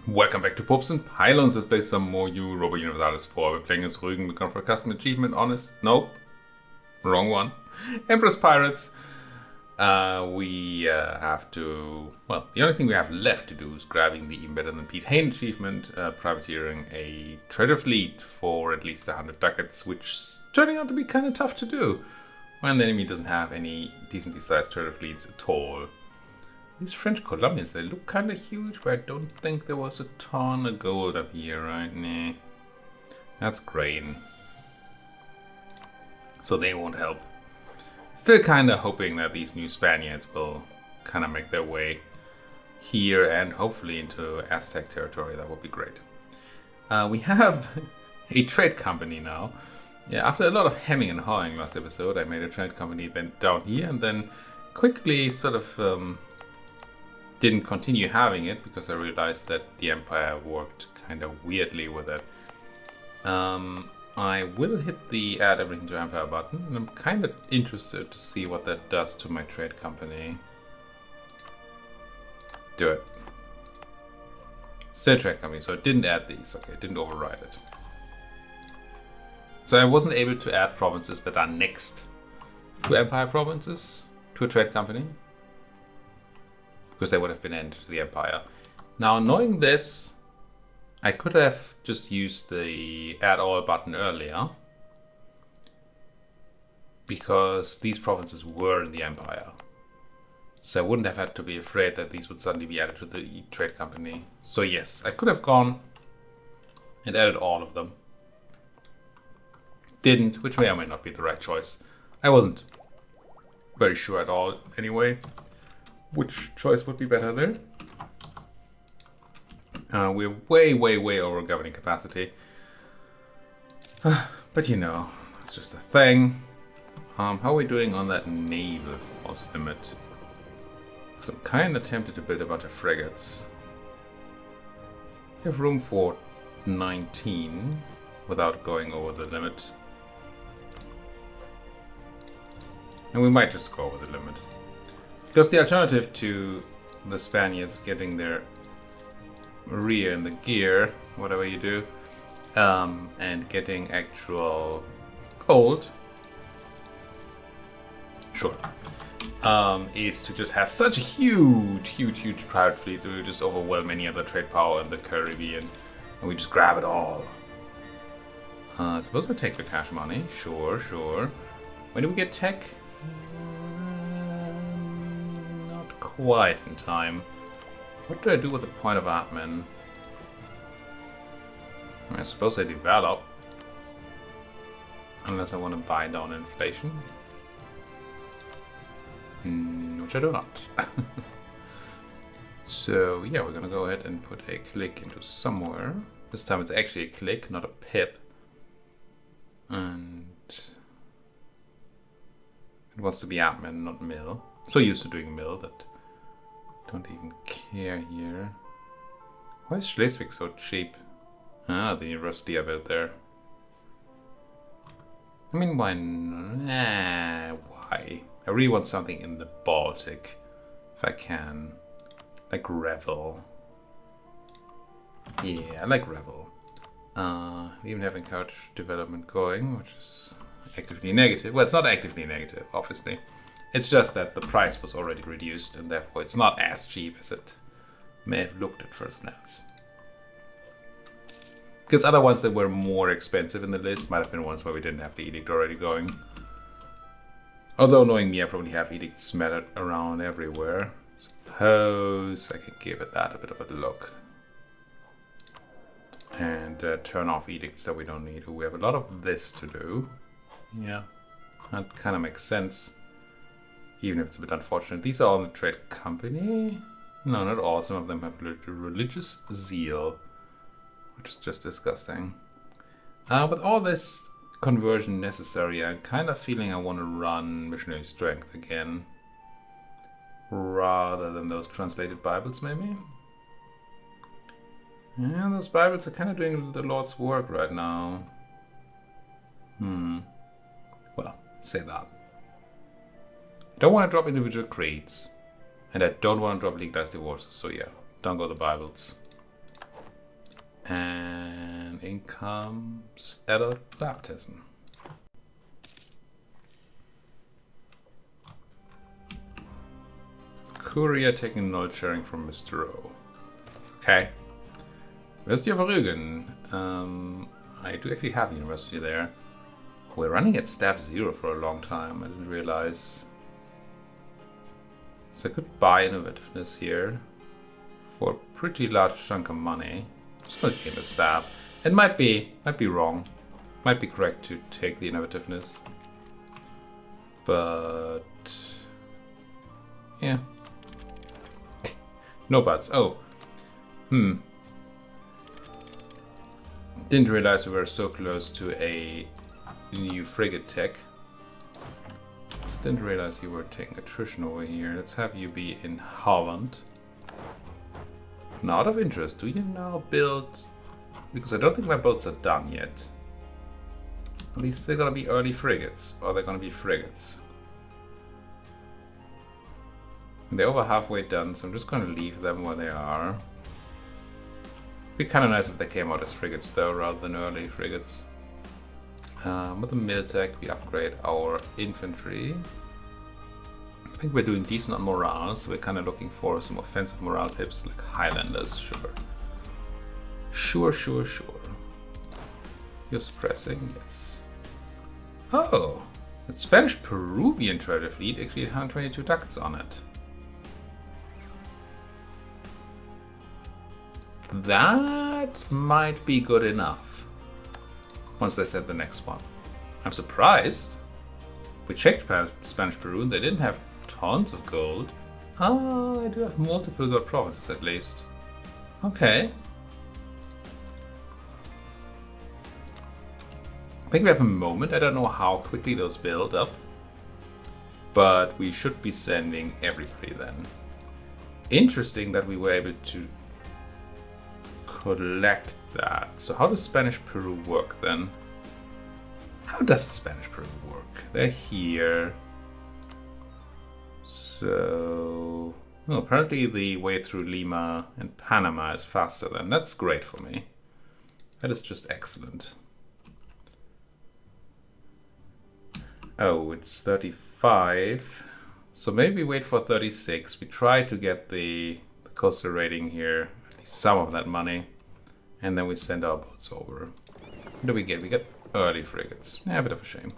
Welcome back to Popes and Pylons. Let's play some more Europa Universalis IV. We're playing as Rügen. We're going for a custom achievement. Honest? Nope. Wrong one. Empress Pirates. We have to... Well, the only thing we have left to do is grabbing the even better than Piet Heyn achievement, privateering a treasure fleet for at least 100 ducats, which is turning out to be kind of tough to do when the enemy doesn't have any decently sized treasure fleets at all. These French Colombians, they look kind of huge, but I don't think there was a ton of gold up here, right? Nah. That's grain. So they won't help. Still kind of hoping that these new Spaniards will kind of make their way here and hopefully into Aztec territory. That would be great. We have a trade company now. Yeah, after a lot of hemming and hawing last episode, I made a trade company event down here and then quickly sort of... didn't continue having it because I realized that the Empire worked kind of weirdly with it. I will hit the add everything to Empire button, and I'm kind of interested to see what that does to my trade company. Do it. Still trade company, so it didn't add these. Okay, it didn't override it. So I wasn't able to add provinces that are next to Empire provinces to a trade company, because they would have been entered to the Empire. Now, knowing this, I could have just used the add all button earlier, because these provinces were in the Empire. So I wouldn't have had to be afraid that these would suddenly be added to the trade company. So yes, I could have gone and added all of them. Didn't, which may or may not be the right choice. I wasn't very sure at all anyway which choice would be better there. We're way over governing capacity. But you know, it's just a thing. How are we doing on that naval force limit? So I'm kind of tempted to build a bunch of frigates. We have room for 19 without going over the limit. And we might just go over the limit. Because the alternative to the Spaniards getting their rear in the gear, whatever you do, and getting actual gold, sure, is to just have such a huge pirate fleet that we just overwhelm any other trade power in the Caribbean, and we just grab it all. Suppose I take the cash money, sure. When do we get tech? Quite in time. What do I do with the point of admin? I suppose I develop. Unless I want to buy down inflation. Which I do not. So yeah, we're gonna go ahead and put a click into somewhere. This time it's actually a click, not a pip. And it wants to be admin, not mill. So used to doing mill that don't even care here. Why is Schleswig so cheap? Ah, the university I built there. I mean, why? Why? I really want something in the Baltic, if I can. Like Revel. Yeah, I like Revel. We even have encouraged development going, which is actively negative. Well, it's not actively negative, obviously. It's just that the price was already reduced, and therefore it's not as cheap as it may have looked at first glance. Because other ones that were more expensive in the list might have been ones where we didn't have the edict already going. Although, knowing me, I probably have edicts smattered around everywhere. Suppose I can give it that a bit of a look. And turn off edicts that we don't need. We have a lot of this to do. Yeah, that kind of makes sense. Even if it's a bit unfortunate. These are all in the trade company. No, not all. Some of them have religious zeal, which is just disgusting. With all this conversion necessary, I'm kind of feeling I want to run missionary strength again, rather than those translated Bibles, maybe. Yeah, those Bibles are kind of doing the Lord's work right now. Well, say that. I don't want to drop individual creeds, and I don't want to drop legalized divorces, so yeah, don't go the Bibles. And in comes adult baptism. Courier taking knowledge sharing from Mr. O. Okay. University of Rügen. I do actually have a university there. We're running at step 0 for a long time. I didn't realize. So I could buy innovativeness here for a pretty large chunk of money. Just gonna give it a stab. It might be wrong. Might be correct to take the innovativeness. But yeah. No buts. Oh. Didn't realize we were so close to a new frigate tech. So didn't realize you were taking attrition over here. Let's have you be in Holland. Not of interest. Do you now build? Because I don't think my boats are done yet. At least they're gonna be early frigates, or they're gonna be frigates. And they're over halfway done, so I'm just gonna leave them where they are. It'd be kind of nice if they came out as frigates though, rather than early frigates. With the Miltech, we upgrade our infantry. I think we're doing decent on morale, so we're kind of looking for some offensive morale tips like Highlanders, sure. Sure. You're suppressing, yes. Oh, the Spanish-Peruvian treasure fleet actually had 122 ducats on it. That might be good enough. Once they set the next one. I'm surprised. We checked Spanish Peru and they didn't have tons of gold. Ah, they do have multiple gold provinces at least. Okay. I think we have a moment. I don't know how quickly those build up. But we should be sending everybody then. Interesting that we were able to collect that. So how does Spanish Peru work then? How does Spanish Peru work? They're here. So apparently the way through Lima and Panama is faster then. That's great for me. That is just excellent. Oh, it's 35. So maybe wait for 36. We try to get the coastal rating here. Some of that money, and then we send our boats over. What do we get? We get early frigates. Yeah, a bit of a shame.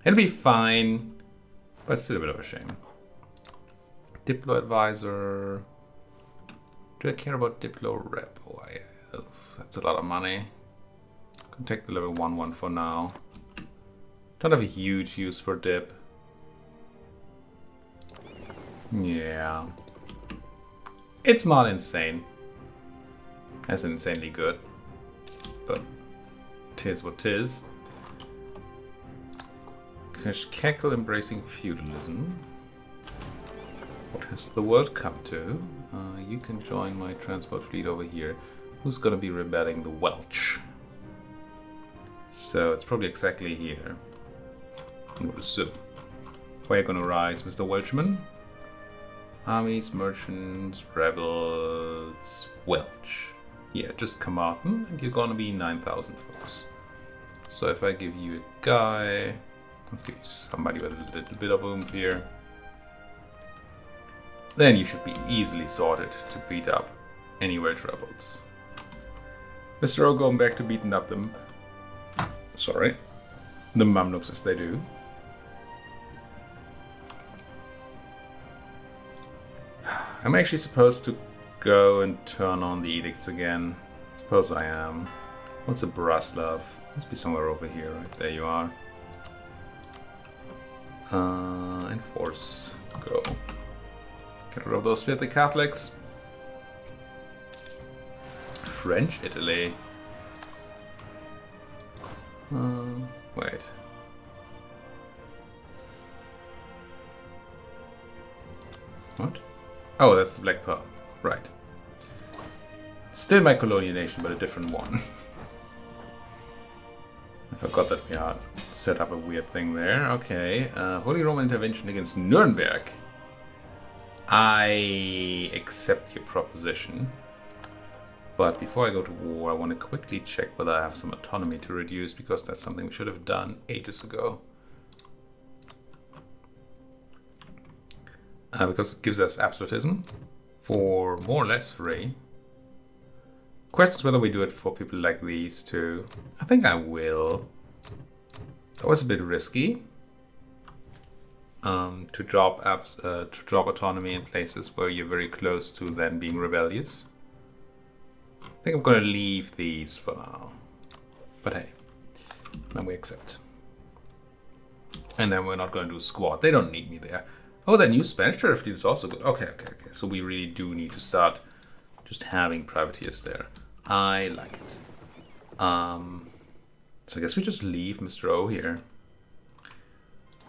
It'll be fine, but still a bit of a shame. Diplo advisor. Do I care about Diplo rep? Oh, that's a lot of money. Can take the level 1 for now. Don't have a huge use for dip. Yeah. It's not insane. That's insanely good. But tis what tis. Kekel embracing feudalism. What has the world come to? You can join my transport fleet over here. Who's gonna be rebelling? The Welsh. So it's probably exactly here. I would assume. Where are you gonna rise, Mr. Welshman? Armies, merchants, rebels, Welsh. Yeah, just Carmarthen, and you're gonna be 9,000 folks. So if I give you a guy, let's give you somebody with a little bit of oomph here. Then you should be easily sorted to beat up any Welsh rebels. Mr. O going back to beating up them. Sorry. The Mamluks as they do. I'm actually supposed to go and turn on the edicts again. Suppose I am. What's a Braslav? Must be somewhere over here, right? There you are. Enforce. Go. Get rid of those filthy Catholics. French Italy. Wait. What? Oh, that's the Black Pearl. Right. Still my colonial nation, but a different one. I forgot that we had set up a weird thing there. Okay. Holy Roman intervention against Nuremberg. I accept your proposition. But before I go to war, I want to quickly check whether I have some autonomy to reduce, because that's something we should have done ages ago. Because it gives us absolutism for more or less free. Questions whether we do it for people like these too. I think I will. That was a bit risky. To drop autonomy in places where you're very close to then being rebellious. I think I'm going to leave these for now. But hey, then we accept. And then we're not going to do squad. They don't need me there. Oh, that new Spanish sheriff fleet is also good. Okay. So we really do need to start just having privateers there. I like it. So I guess we just leave Mr. O here.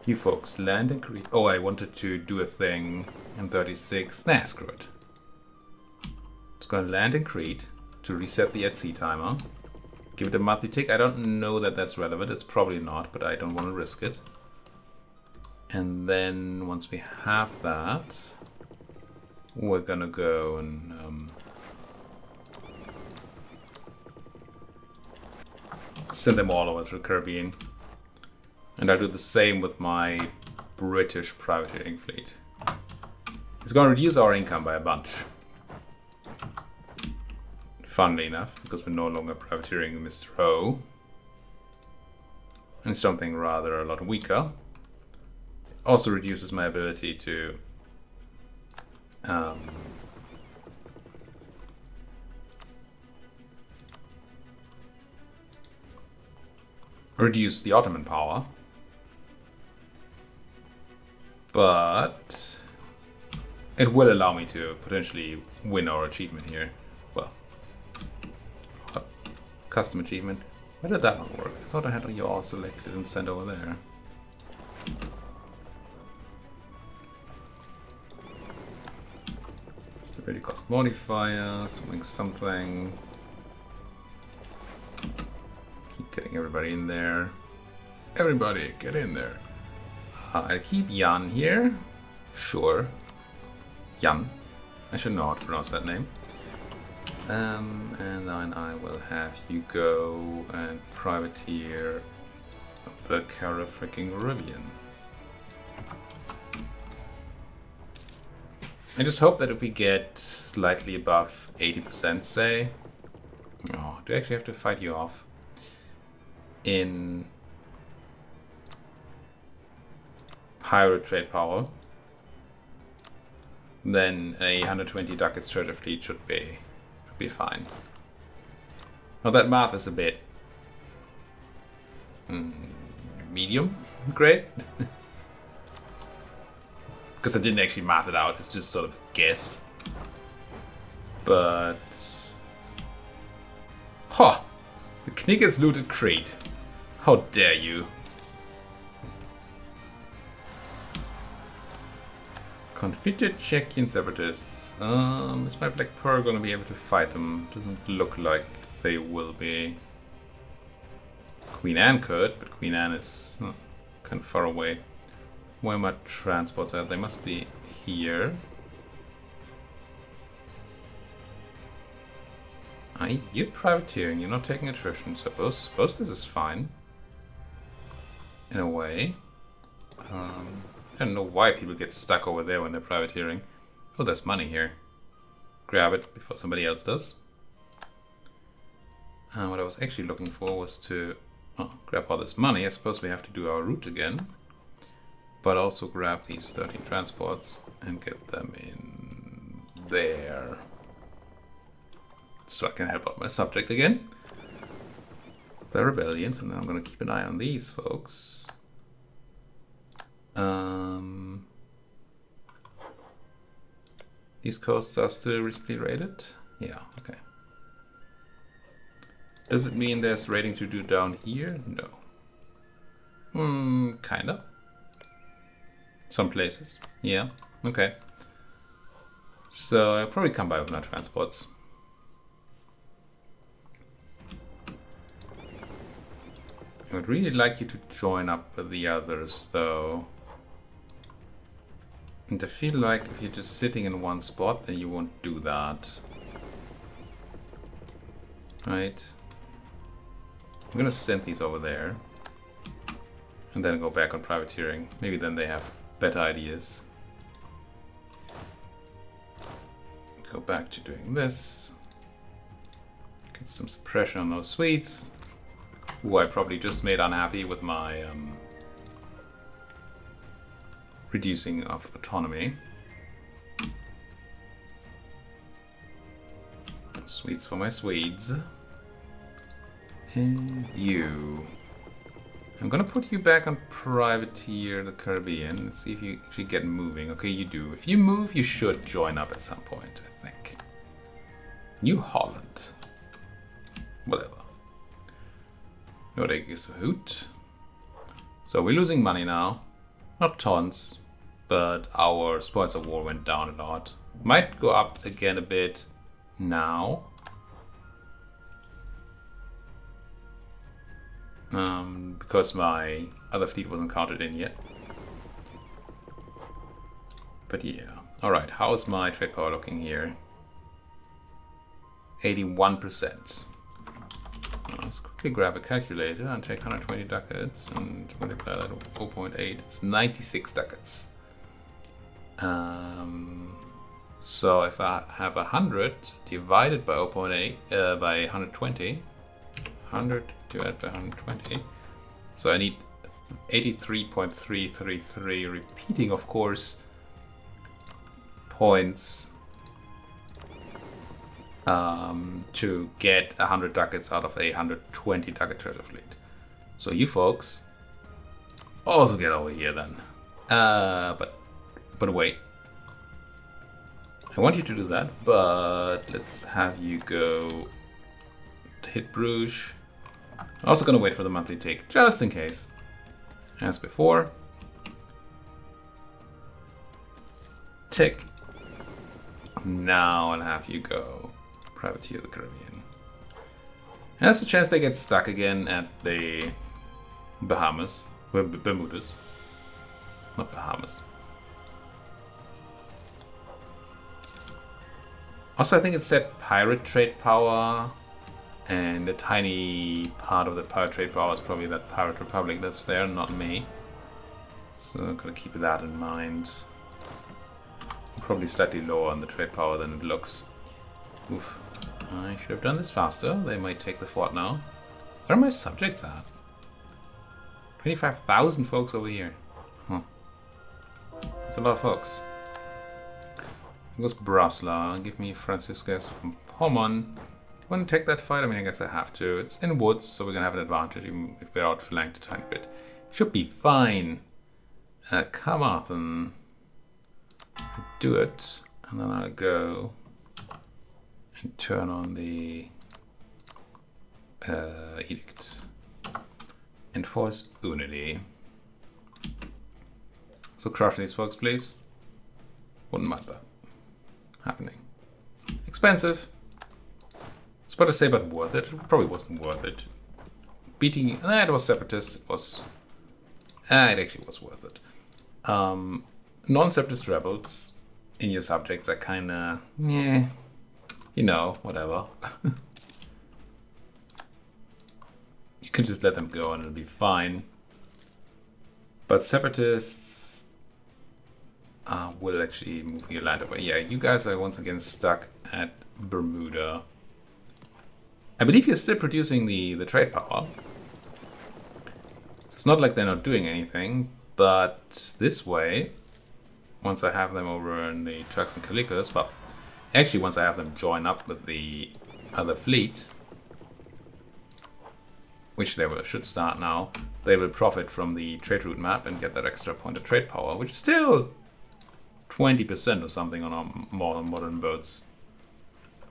You folks, land in Crete. Oh, I wanted to do a thing in 36. Nah, screw it. It's going to land in Crete to reset the @sea timer. Give it a monthly tick. I don't know that that's relevant. It's probably not, but I don't want to risk it. And then once we have that, we're gonna go and send them all over to the Caribbean. And I'll do the same with my British privateering fleet. It's gonna reduce our income by a bunch. Funnily enough, because we're no longer privateering Mr. O. And something rather a lot weaker. Also reduces my ability to reduce the Ottoman power. But it will allow me to potentially win our achievement here. Well, custom achievement. Why did that not work? I thought I had you all selected and sent over there. Stability cost modifier, something. Keep getting everybody in there. Everybody, get in there. I'll keep Jan here. Sure. Jan. I should know how to pronounce that name. And then I will have you go and privateer the Caribbean. I just hope that if we get slightly above 80%, say... Oh, do I actually have to fight you off? In... pirate trade power, then a 120 ducats treasure fleet should be fine. Now that math is a bit medium grade. Because I didn't actually math it out, it's just sort of a guess. But... Huh! The Knickers looted Crete. How dare you! Confitted Czechian separatists. Is my Black Pearl gonna be able to fight them? Doesn't look like they will be. Queen Anne could, but Queen Anne is kind of far away. Where my transports are? They must be here. You're privateering, you're not taking attrition, so I suppose this is fine. In a way. I don't know why people get stuck over there when they're privateering. Oh, there's money here. Grab it before somebody else does. What I was actually looking for was to grab all this money. I suppose we have to do our route again. But also grab these 13 transports and get them in there. So I can help out my subject again. The rebellions, and then I'm going to keep an eye on these folks. These coasts are still recently raided? Yeah, okay. Does it mean there's raiding to do down here? No. Kinda. Some places. Yeah, okay. So I'll probably come by with my transports. I would really like you to join up with the others, though. And I feel like if you're just sitting in one spot, then you won't do that. Right. I'm gonna send these over there. And then go back on privateering. Maybe then they have better ideas. Go back to doing this. Get some suppression on those Swedes, who I probably just made unhappy with my reducing of autonomy. Swedes for my Swedes. And you. I'm gonna put you back on privateer the Caribbean. Let's see if you actually get moving. Okay, you do. If you move, you should join up at some point, I think. New Holland. Whatever. Nordic is a hoot. So we're losing money now. Not tons, but our spoils of war went down a lot. Might go up again a bit now. Because my other fleet wasn't counted in yet. But yeah. Alright, how's my trade power looking here? 81%. Let's quickly grab a calculator and take 120 ducats and multiply that with 0.8. It's 96 ducats. So if I have 100 divided by 0.8, by 120, 100 divided by 120. So I need 83.333, repeating, of course, points to get 100 ducats out of a 120 ducat treasure fleet. So you folks also get over here then. But wait. I want you to do that, but let's have you go to hit Bruges. I'm also gonna wait for the monthly tick, just in case. As before. Tick. Now I'll have you go privateer the Caribbean. There's a chance they get stuck again at the Bahamas. Bermudas. Not Bahamas. Also, I think it said pirate trade power, and a tiny part of the pirate trade power is probably that pirate republic that's there, not me. So I'm gonna keep that in mind. Probably slightly lower on the trade power than it looks. Oof. I should have done this faster. They might take the fort now. Where are my subjects at? 25,000 folks over here. Huh. That's a lot of folks. Here goes Brasla. Give me Franciscus from Pommern. Want to take that fight? I mean, I guess I have to. It's in woods, so we're gonna have an advantage even if we're outflanked a tiny bit. Should be fine. Carmarthen. Do it, and then I'll go and turn on the edict. Enforce unity. So crush these folks, please. Wouldn't mind that happening. Expensive. I was about to say, but worth it. It probably wasn't worth it. Beating, it was separatist. It was. It actually was worth it. Non-separatist rebels in your subjects are kinda, yeah, you know, whatever. You can just let them go and it'll be fine. But separatists will actually move your land away. Yeah, you guys are once again stuck at Bermuda. I believe you're still producing the trade power. It's not like they're not doing anything, but this way, once I have them over in the Turks and Calicos, well, actually once I have them join up with the other fleet, which they should start now, they will profit from the trade route map and get that extra point of trade power, which is still 20% or something on our more modern boats.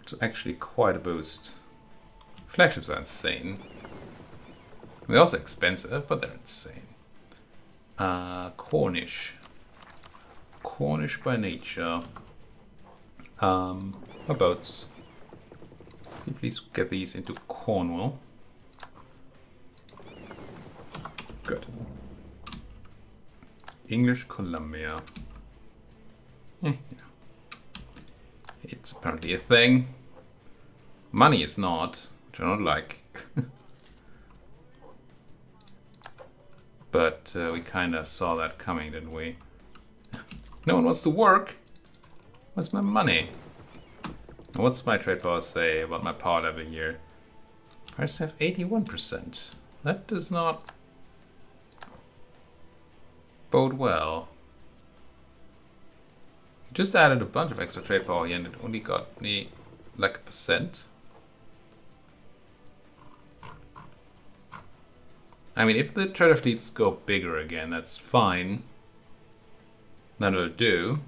It's actually quite a boost. Flagships are insane. They're also expensive, but they're insane. Cornish. Cornish by nature. My boats. Can you please get these into Cornwall? Good. English Columbia. Yeah. It's apparently a thing. Money is not, which I don't like. But we kind of saw that coming, didn't we? No one wants to work. Where's my money? What's my trade power say about my power level here? Pirates have 81%. That does not bode well. Just added a bunch of extra trade power here and it only got me like a percent. I mean, if the trader fleets go bigger again, that's fine. That'll do.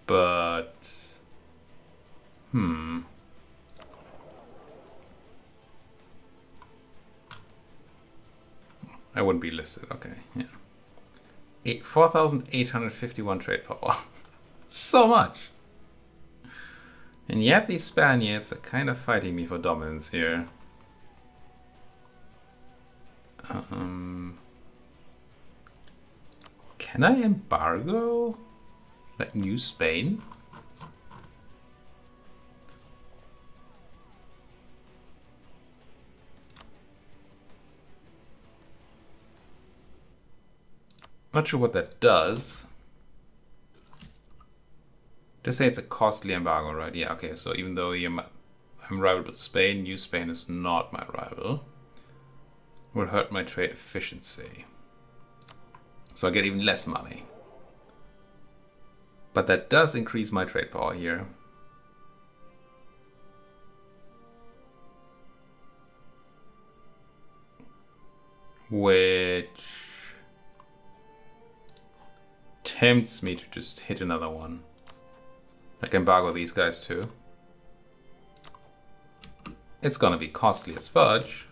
But... I wouldn't be listed, okay, yeah. 4,851 trade power. That's so much! And yet these Spaniards are kind of fighting me for dominance here. Can I embargo like New Spain? Not sure what that does. Just say it's a costly embargo, right? Yeah, okay, so even though I'm rival with Spain, New Spain is not my rival. Will hurt my trade efficiency. So I get even less money. But that does increase my trade power here. Which tempts me to just hit another one. I can embargo these guys too. It's gonna be costly as fudge,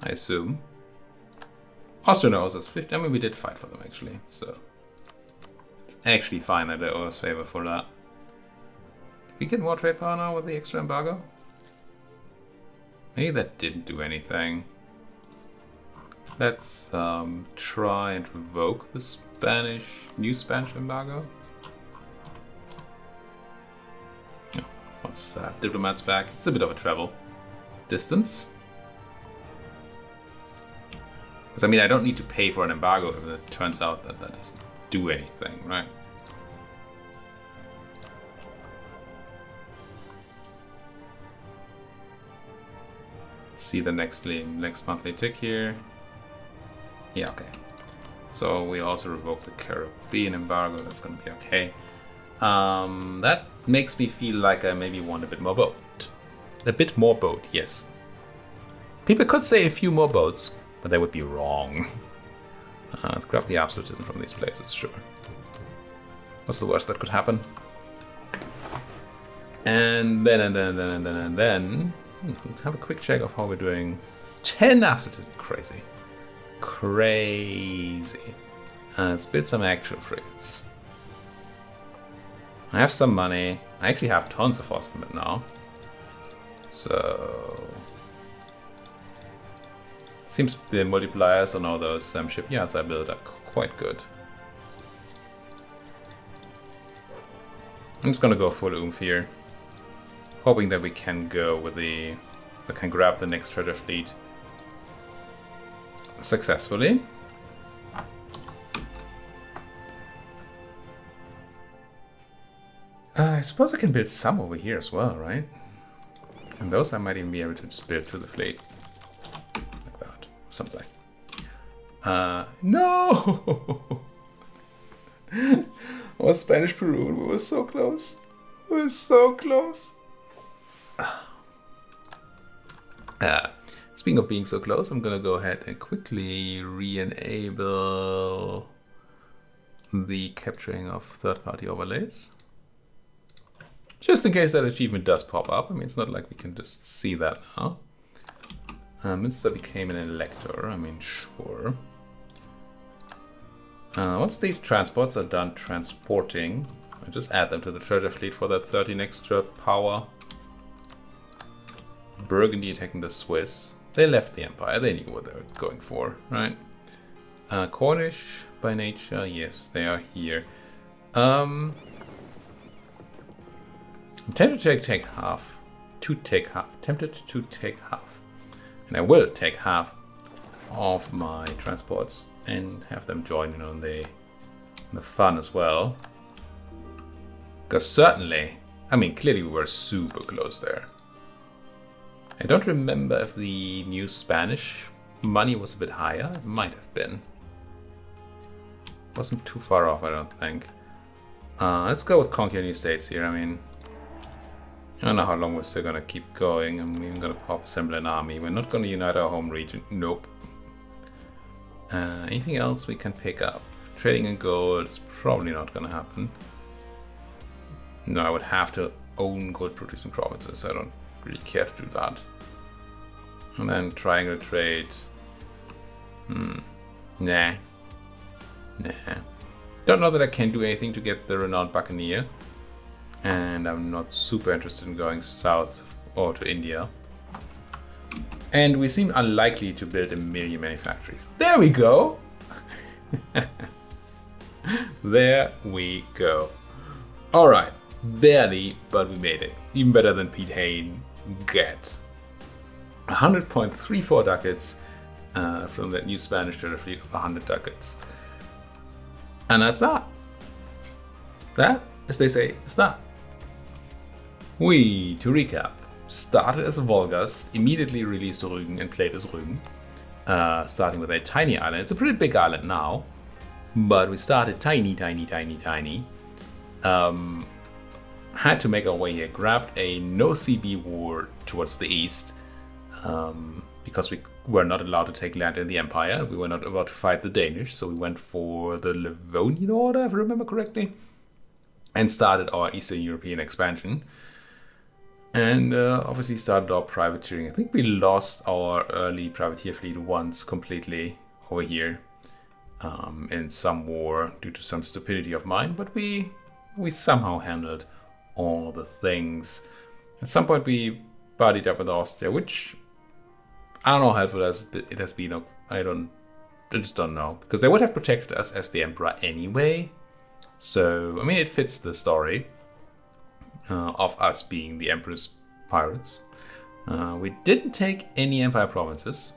I assume. Austria owes us 50. I mean, we did fight for them actually, so it's actually fine that they owe us favor for that. Did we get more trade power now with the extra embargo? Maybe that didn't do anything. Let's try and revoke the new Spanish embargo. Oh, what's diplomats back? It's a bit of a travel distance. Because I mean, I don't need to pay for an embargo if it turns out that that doesn't do anything, right? See the next monthly tick here. Yeah, okay. So we also revoke the Caribbean embargo. That's going to be okay. That makes me feel like I maybe want a bit more boat. A bit more boat, yes. People could say a few more boats, but they would be wrong. Let's grab the absolutism from these places, sure. What's the worst that could happen? And then, let's have a quick check of how we're doing. 10 absolutism, crazy. Crazy. Let's build some actual frigates. I have some money. I actually have tons of Ostimate now. So... seems the multipliers on all those shipyards I built are quite good. I'm just gonna go full oomph here. Hoping that we can go with we can grab the next treasure fleet successfully. I suppose I can build some over here as well, right? And those I might even be able to just build to the fleet. Like that. Something. No! Oh, Spanish Peru, we were so close. We were so close. Speaking of being so close, I'm gonna go ahead and quickly re-enable the capturing of third-party overlays. Just in case that achievement does pop up. I mean, it's not like we can just see that now. Münster became an elector. I mean, sure. Once these transports are done transporting, I just add them to the treasure fleet for that 13 extra power. Burgundy attacking the Swiss. They left the empire. They knew what they were going for, right? Cornish by nature. Yes, they are here. I'm tempted to take half. to take half. Tempted to take half. And I will take half of my transports and have them join in on the fun as well. Because certainly, I mean, clearly we were super close there. I don't remember if the new Spanish money was a bit higher. It might have been. Wasn't too far off, I don't think. Let's go with conquer new states here. I mean, I don't know how long we're still gonna keep going. I'm even gonna pop assemble an army. We're not gonna unite our home region. Nope. Anything else we can pick up? Trading in gold is probably not gonna happen. No, I would have to own gold producing provinces. I don't really care to do that. And then triangle trade. Nah. Don't know that I can do anything to get the renowned buccaneer. And I'm not super interested in going south or to India. And we seem unlikely to build 1 million manufactories. There we go! There we go. Alright, barely, but we made it. Even better than Piet Heyn. Get 100.34 ducats from that new Spanish treasure fleet of 100 ducats. And that's that. That, as they say, is that. We, to recap, started as a Volgast, immediately released Rügen and played as Rügen, starting with a tiny island. It's a pretty big island now, but we started tiny. Had to make our way here, grabbed a no CB war towards the east, because we were not allowed to take land in the Empire. We were not about to fight the Danish, so we went for the Livonian Order, if I remember correctly, and started our Eastern European expansion. And obviously started our privateering. I think we lost our early privateer fleet once completely over here in some war due to some stupidity of mine, but we somehow handled all the things. At some point we buddied up with Austria, which I don't know how helpful it has been. I just don't know, because they would have protected us as the Emperor anyway. So I mean, it fits the story of us being the Emperor's pirates. We didn't take any Empire provinces,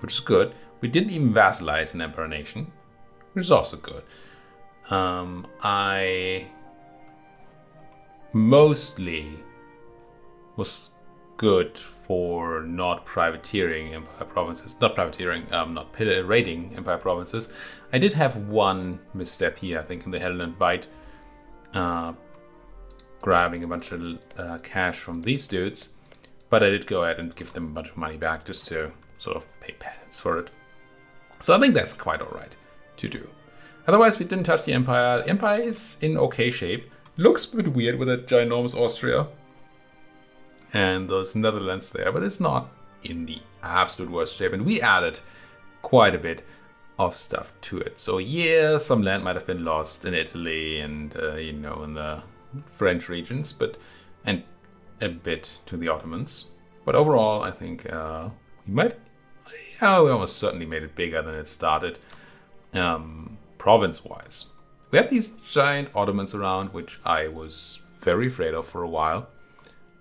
which is good. We didn't even vassalize an Emperor nation, which is also good. I mostly was good for not privateering Empire provinces, not raiding Empire provinces. I did have one misstep here, I think, in the Hellenland Bight, grabbing a bunch of cash from these dudes, but I did go ahead and give them a bunch of money back just to sort of pay penance for it. So I think that's quite alright to do. Otherwise, we didn't touch the Empire. The Empire is in okay shape. Looks a bit weird with that ginormous Austria and those Netherlands there, but it's not in the absolute worst shape. And we added quite a bit of stuff to it. So yeah, some land might have been lost in Italy and in the French regions, and a bit to the Ottomans. But overall, I think we almost certainly made it bigger than it started, province-wise. We had these giant Ottomans around, which I was very afraid of for a while.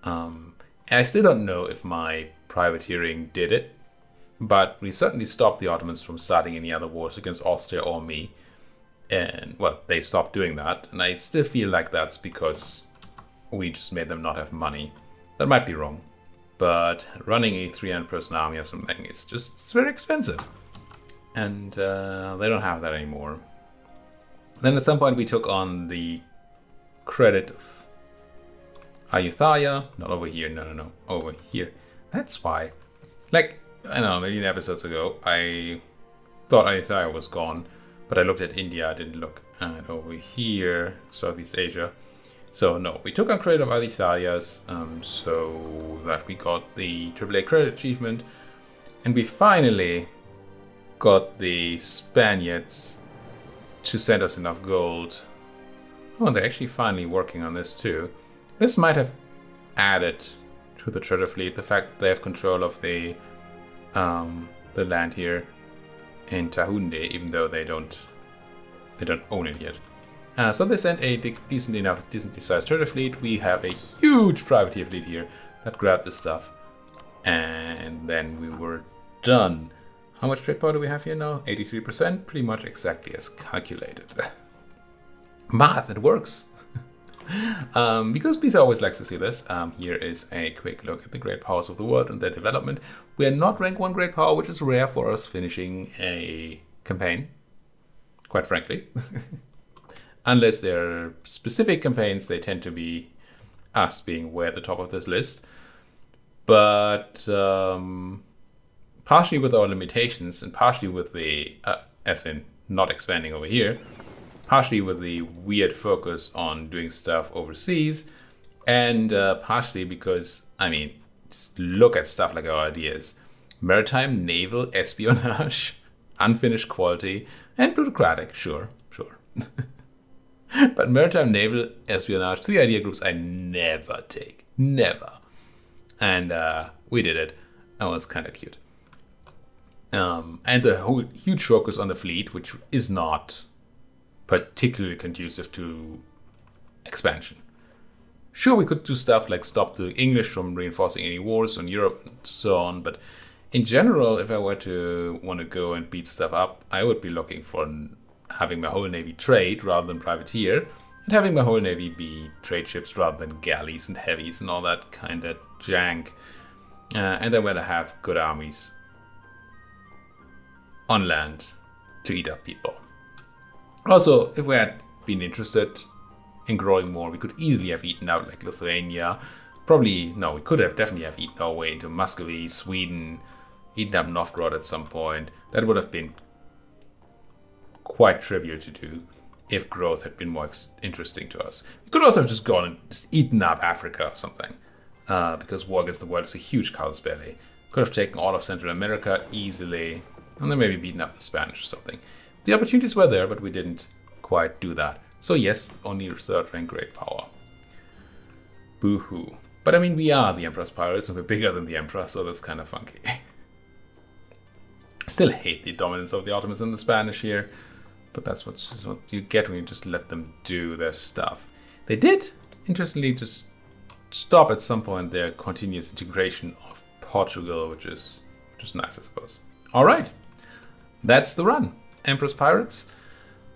And I still don't know if my privateering did it, but we certainly stopped the Ottomans from starting any other wars against Austria or me. And, well, they stopped doing that, and I still feel like that's because we just made them not have money. That might be wrong, but running a 300-person army or something, it's very expensive. And they don't have that anymore. Then at some point we took on the credit of Ayutthaya. Not over here, no, over here. That's why. Like, I don't know, maybe an episodes ago, I thought Ayutthaya was gone, but I looked at India, I didn't look at over here, Southeast Asia. So no, we took on credit of Ayutthaya's, so that we got the AAA Credit achievement, and we finally got the Spaniards to send us enough gold. Oh, they're actually finally working on this too. This might have added to the treasure fleet, the fact that they have control of the land here in Tahunde, even though they don't own it yet. So they sent a decently sized trader fleet. We have a huge privateer fleet here that grabbed this stuff. And then we were done. How much trade power do we have here now? 83%, pretty much exactly as calculated. Math, it works. Because Pisa always likes to see this, here is a quick look at the great powers of the world and their development. We are not rank 1 great power, which is rare for us finishing a campaign, quite frankly. Unless they're specific campaigns, they tend to be us being way at the top of this list. But partially with our limitations and partially with the, as in not expanding over here, partially with the weird focus on doing stuff overseas, and partially because, I mean, just look at stuff like our ideas. Maritime, naval, espionage, unfinished quality, and plutocratic, sure. But maritime, naval, espionage, 3 idea groups I never take. Never. And we did it. That was kind of cute. And the whole huge focus on the fleet, which is not particularly conducive to expansion. Sure, we could do stuff like stop the English from reinforcing any wars on Europe and so on, but in general, if I were to want to go and beat stuff up, I would be looking for having my whole navy trade rather than privateer, and having my whole navy be trade ships rather than galleys and heavies and all that kind of jank. And then when I have good armies on land to eat up people. Also, if we had been interested in growing more, we could easily have eaten out like Lithuania. We could have definitely have eaten our way into Muscovy, Sweden, eaten up Novgorod at some point. That would have been quite trivial to do if growth had been more interesting to us. We could also have just gone and just eaten up Africa or something, because War Against the World is a huge casus belli. Could have taken all of Central America easily, and then maybe beaten up the Spanish or something. The opportunities were there, but we didn't quite do that. So yes, only 3rd rank great power. Boo-hoo. But I mean, we are the Emperor's Pirates, and we're bigger than the Emperor, so that's kind of funky. Still hate the dominance of the Ottomans and the Spanish here, but that's what you get when you just let them do their stuff. They did, interestingly, just stop at some point their continuous integration of Portugal, which is nice, I suppose. All right, that's the run. Emperor's Pirates,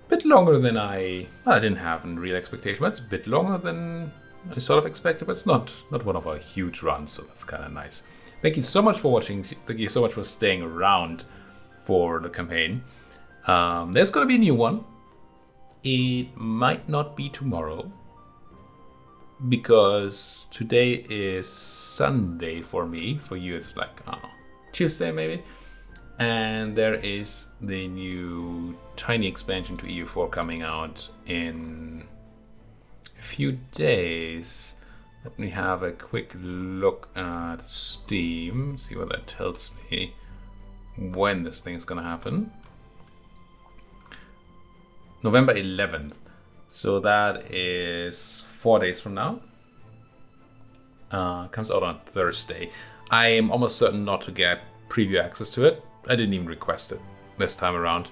bit longer than I didn't have a real expectation, but it's a bit longer than I sort of expected, but it's not one of our huge runs, so that's kind of nice. Thank you so much for watching. Thank you so much for staying around for the campaign. There's going to be a new one. It might not be tomorrow, because today is Sunday for me. For you, it's like, I don't know, Tuesday maybe. And there is the new tiny expansion to EU4 coming out in a few days. Let me have a quick look at Steam, see what that tells me when this thing is going to happen. November 11th. So that is 4 days from now. Comes out on Thursday. I am almost certain not to get preview access to it. I didn't even request it this time around.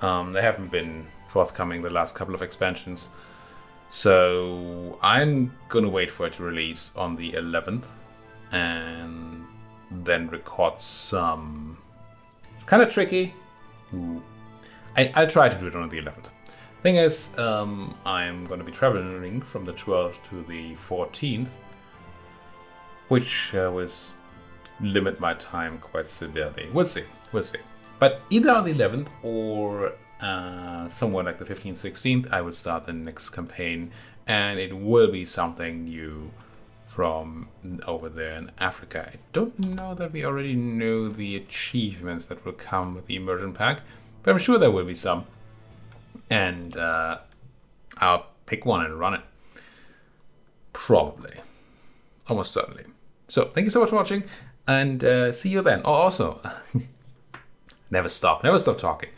They haven't been forthcoming the last couple of expansions. So I'm going to wait for it to release on the 11th and then record some. It's kind of tricky. I'll try to do it on the 11th. Thing is, I'm going to be traveling from the 12th to the 14th, which was limit my time quite severely. We'll see. But either on the 11th or somewhere like the 15th, 16th, I will start the next campaign, and it will be something new from over there in Africa. I don't know that we already know the achievements that will come with the immersion pack, but I'm sure there will be some. And I'll pick one and run it. Probably. Almost certainly. So, thank you so much for watching, and see you then. Oh, also, never stop talking.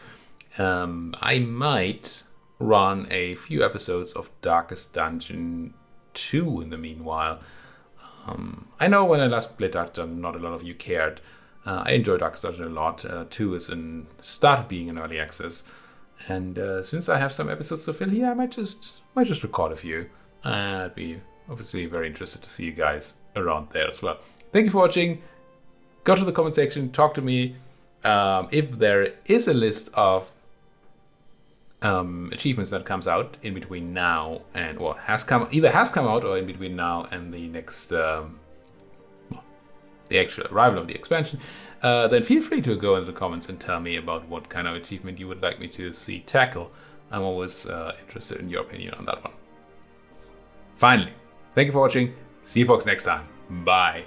I might run a few episodes of Darkest Dungeon 2 in the meanwhile. I know when I last played Darkest Dungeon, not a lot of you cared. I enjoy Darkest Dungeon a lot. 2 started being in early access. And since I have some episodes to fill here, I might just record a few. I'd be obviously very interested to see you guys around there as well. Thank you for watching. Go to the comment section, talk to me. If there is a list of achievements that comes out in between now and, or either has come out or in between now and the next the actual arrival of the expansion, then feel free to go into the comments and tell me about what kind of achievement you would like me to see tackle. I'm always interested in your opinion on that one. Finally, thank you for watching. See you folks next time. Bye.